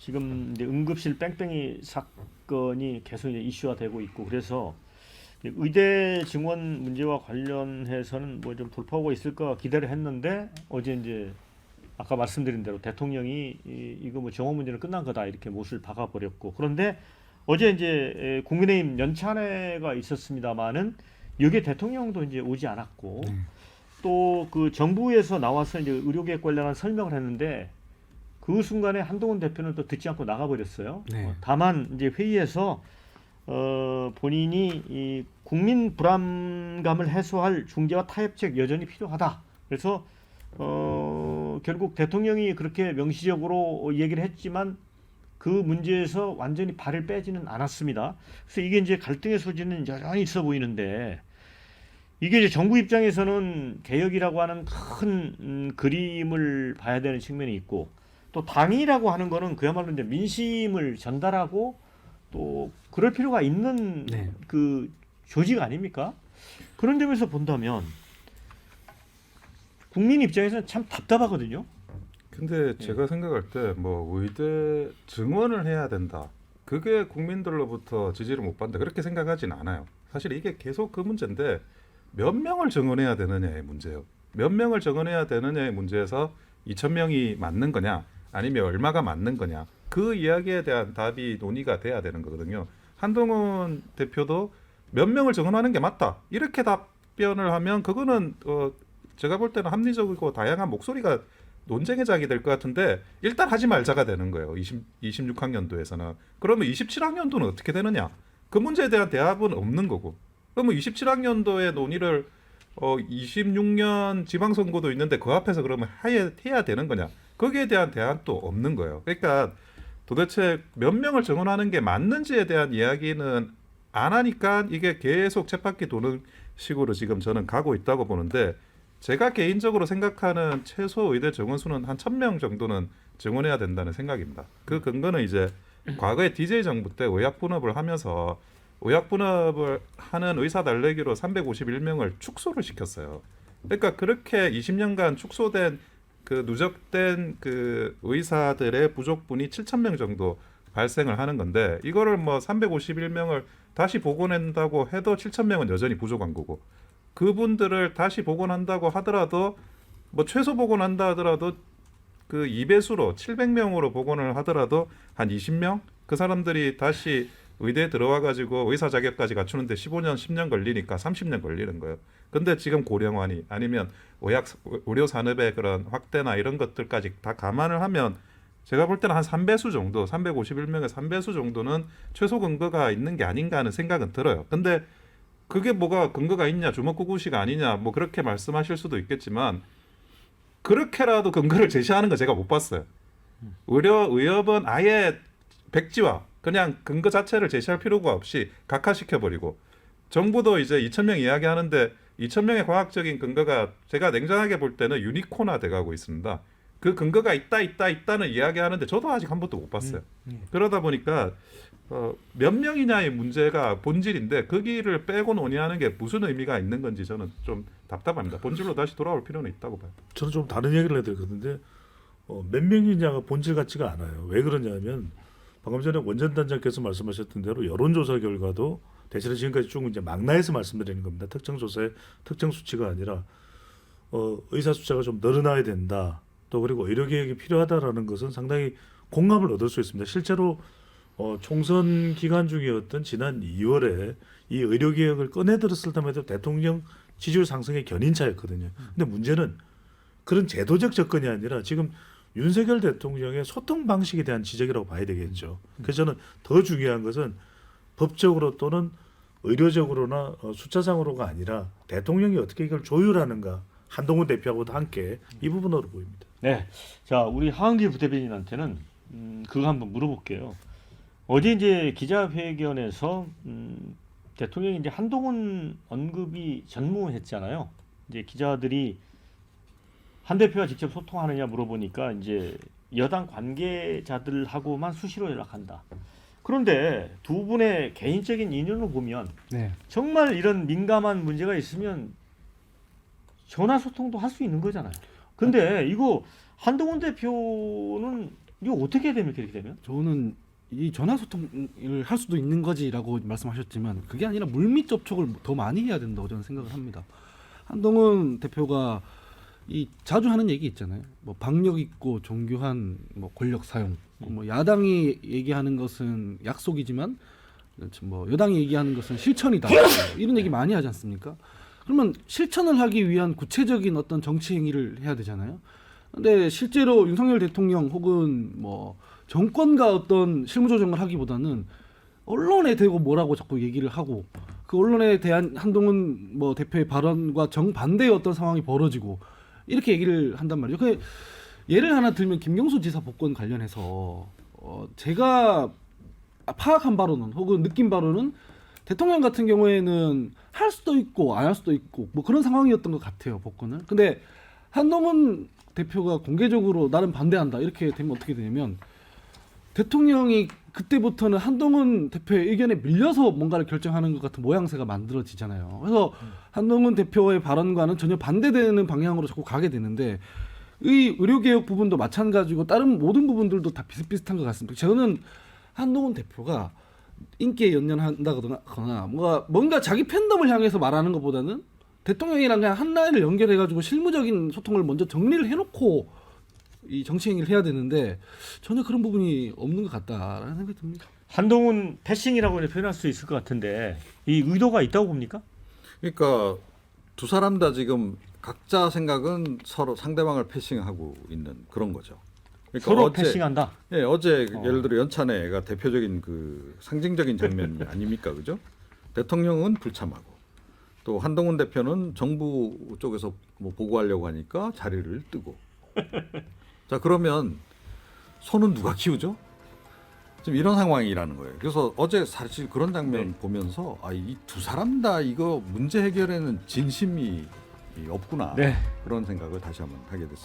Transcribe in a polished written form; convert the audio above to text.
지금 이제 응급실 뺑뺑이 사건이 계속 이제 이슈화되고 있고 그래서 의대 증원 문제와 관련해서는 뭐 좀 돌파구가 있을까 기대를 했는데 어제 이제 아까 말씀드린 대로 대통령이 이거 뭐 정원 문제는 끝난 거다 이렇게 못을 박아버렸고 그런데 어제 이제 국민의힘 연찬회가 있었습니다만은 여기에 대통령도 이제 오지 않았고 또 그 정부에서 나와서 이제 의료계획 관련한 설명을 했는데 그 순간에 한동훈 대표는 또 듣지 않고 나가버렸어요. 네. 다만 이제 회의에서 본인이 이 국민 불안감을 해소할 중재와 타협책 여전히 필요하다. 그래서 결국 대통령이 그렇게 명시적으로 얘기를 했지만 그 문제에서 완전히 발을 빼지는 않았습니다. 그래서 이게 이제 갈등의 소지는 여전히 있어 보이는데 이게 이제 정부 입장에서는 개혁이라고 하는 큰 그림을 봐야 되는 측면이 있고 또 당이라고 하는 거는 그야말로 이제 민심을 전달하고 또 그럴 필요가 있는 네. 그 조직 아닙니까? 그런 점에서 본다면 국민 입장에서는 참 답답하거든요. 근데 제가 생각할 때 뭐 의대 증원을 해야 된다. 그게 국민들로부터 지지를 못 받는다. 그렇게 생각하진 않아요. 사실 이게 계속 그 문제인데 몇 명을 증원해야 되느냐의 문제예요. 몇 명을 증원해야 되느냐의 문제에서 2,000명이 맞는 거냐 아니면 얼마가 맞는 거냐 그 이야기에 대한 답이 논의가 돼야 되는 거거든요. 한동훈 대표도 몇 명을 증원하는 게 맞다. 이렇게 답변을 하면 그거는 제가 볼 때는 합리적이고 다양한 목소리가 논쟁의 장이 될 것 같은데 일단 하지 말자가 되는 거예요. 26학년도에서는. 그러면 27학년도는 어떻게 되느냐? 그 문제에 대한 대답은 없는 거고. 그러면 27학년도의 논의를 26년 지방선거도 있는데 그 앞에서 그러면 해야 되는 거냐? 거기에 대한 대안도 없는 거예요. 그러니까 도대체 몇 명을 증언하는 게 맞는지에 대한 이야기는 안 하니까 이게 계속 쳇바퀴 도는 식으로 지금 저는 가고 있다고 보는데 제가 개인적으로 생각하는 최소 의대 증원수는 한 1,000명 정도는 증원해야 된다는 생각입니다. 그 근거는 이제 과거에 DJ 정부 때 의약분업을 하면서 의약분업을 하는 의사 달래기로 351명을 축소를 시켰어요. 그러니까 그렇게 20년간 축소된 그 누적된 그 의사들의 부족분이 7,000명 정도 발생을 하는 건데 이거를 뭐 351명을 다시 복원한다고 해도 7,000명은 여전히 부족한 거고 그분들을 다시 복원한다고 하더라도 뭐 최소 복원한다 하더라도 그 2배수로 700명으로 복원을 하더라도 한 20명 그 사람들이 다시 의대에 들어와 가지고 의사 자격까지 갖추는데 15년 10년 걸리니까 30년 걸리는 거예요. 근데 지금 고령화니 아니면 의료 산업의 그런 확대나 이런 것들까지 다 감안을 하면 제가 볼 때는 한 3배수 정도 351명의 3배수 정도는 최소 근거가 있는 게 아닌가 하는 생각은 들어요. 근데 그게 뭐가 근거가 있냐 주먹구구식 아니냐 뭐 그렇게 말씀하실 수도 있겠지만 그렇게라도 근거를 제시하는 거 제가 못 봤어요. 의협은 아예 백지화 그냥 근거 자체를 제시할 필요가 없이 각하시켜버리고 정부도 이제 2,000명 이야기하는데 2,000명의 과학적인 근거가 제가 냉정하게 볼 때는 유니콘화 돼가고 있습니다. 그 근거가 있다는 이야기하는데 저도 아직 한 번도 못 봤어요. 그러다 보니까 몇 명이냐의 문제가 본질인데 거기를 빼고 논의하는 게 무슨 의미가 있는 건지 저는 좀 답답합니다. 본질로 다시 돌아올 필요는 있다고 봐요. 저는 좀 다른 얘기를 해야 되거든요. 몇 명이냐가 본질 같지가 않아요. 왜 그러냐면 방금 전에 원전단장께서 말씀하셨던 대로 여론조사 결과도 대신에 지금까지 쭉 이제 망라해서 말씀드리는 겁니다. 특정 조사의 특정 수치가 아니라 의사 숫자가 좀 늘어나야 된다. 또 그리고 의료 개혁이 필요하다라는 것은 상당히 공감을 얻을 수 있습니다. 실제로 총선 기간 중이었던 지난 2월에 이 의료 개혁을 꺼내 들었을 때마다 대통령 지지율 상승의 견인차였거든요. 근데 문제는 그런 제도적 접근이 아니라 지금 윤석열 대통령의 소통 방식에 대한 지적이라고 봐야 되겠죠. 그래서 저는 더 중요한 것은 법적으로 또는 의료적으로나 숫자상으로가 아니라 대통령이 어떻게 이걸 조율하는가 한동훈 대표하고도 함께 이 부분으로 보입니다. 네, 자 우리 하은기 부대변인한테는 그거 한번 물어볼게요. 어제 이제 기자회견에서 대통령이 이제 한동훈 언급이 전무했잖아요. 이제 기자들이 한 대표와 직접 소통하느냐 물어보니까 이제 여당 관계자들하고만 수시로 연락한다. 그런데 두 분의 개인적인 인연을 보면 네. 정말 이런 민감한 문제가 있으면 전화 소통도 할 수 있는 거잖아요. 근데 이거 한동훈 대표는 이거 어떻게 해야 됩니까 이렇게 되면? 저는 이 전화 소통을 할 수도 있는 거지라고 말씀하셨지만 그게 아니라 물밑 접촉을 더 많이 해야 된다고 저는 생각을 합니다. 한동훈 대표가 이 자주 하는 얘기 있잖아요. 뭐 박력 있고 정교한 뭐 권력 사용. 뭐 야당이 얘기하는 것은 약속이지만 뭐 여당이 얘기하는 것은 실천이다. 이런 얘기 많이 하지 않습니까? 그러면 실천을 하기 위한 구체적인 어떤 정치 행위를 해야 되잖아요. 근데 실제로 윤석열 대통령 혹은 뭐 정권과 어떤 실무 조정을 하기보다는 언론에 대고 뭐라고 자꾸 얘기를 하고 그 언론에 대한 한동훈 뭐 대표의 발언과 정반대의 어떤 상황이 벌어지고 이렇게 얘기를 한단 말이죠. 그 예를 하나 들면 김경수 지사 복권 관련해서 제가 파악한 바로는 혹은 느낀 바로는 대통령 같은 경우에는 할 수도 있고 안 할 수도 있고 뭐 그런 상황이었던 것 같아요, 복권을. 근데 한동훈 대표가 공개적으로 나는 반대한다 이렇게 되면 어떻게 되냐면 대통령이 그때부터는 한동훈 대표의 의견에 밀려서 뭔가를 결정하는 것 같은 모양새가 만들어지잖아요. 그래서 한동훈 대표의 발언과는 전혀 반대되는 방향으로 자꾸 가게 되는데 이 의료개혁 부분도 마찬가지고 다른 모든 부분들도 다 비슷비슷한 것 같습니다. 저는 한동훈 대표가 인기에 연연한다거나 뭔가 자기 팬덤을 향해서 말하는 것보다는 대통령이랑 그냥 한 라인을 연결해가지고 실무적인 소통을 먼저 정리를 해놓고 이 정치 행위를 해야 되는데 전혀 그런 부분이 없는 것 같다라는 생각이 듭니다. 한동훈 패싱이라고 표현할 수 있을 것 같은데 이 의도가 있다고 봅니까? 그러니까 두 사람 다 지금 각자 생각은 서로 상대방을 패싱하고 있는 그런 거죠. 그러니까 서로 패싱한다. 예, 어제 예를 들어 연찬회가 대표적인 그 상징적인 장면 아닙니까, 그죠? 대통령은 불참하고 또 한동훈 대표는 정부 쪽에서 뭐 보고하려고 하니까 자리를 뜨고. 자, 그러면 손은 누가 키우죠? 지금 이런 상황이라는 거예요. 그래서 어제 사실 그런 장면 보면서 이 두 사람 다 이거 문제 해결에는 진심이 없구나. 네. 그런 생각을 다시 한번 하게 됐습니다.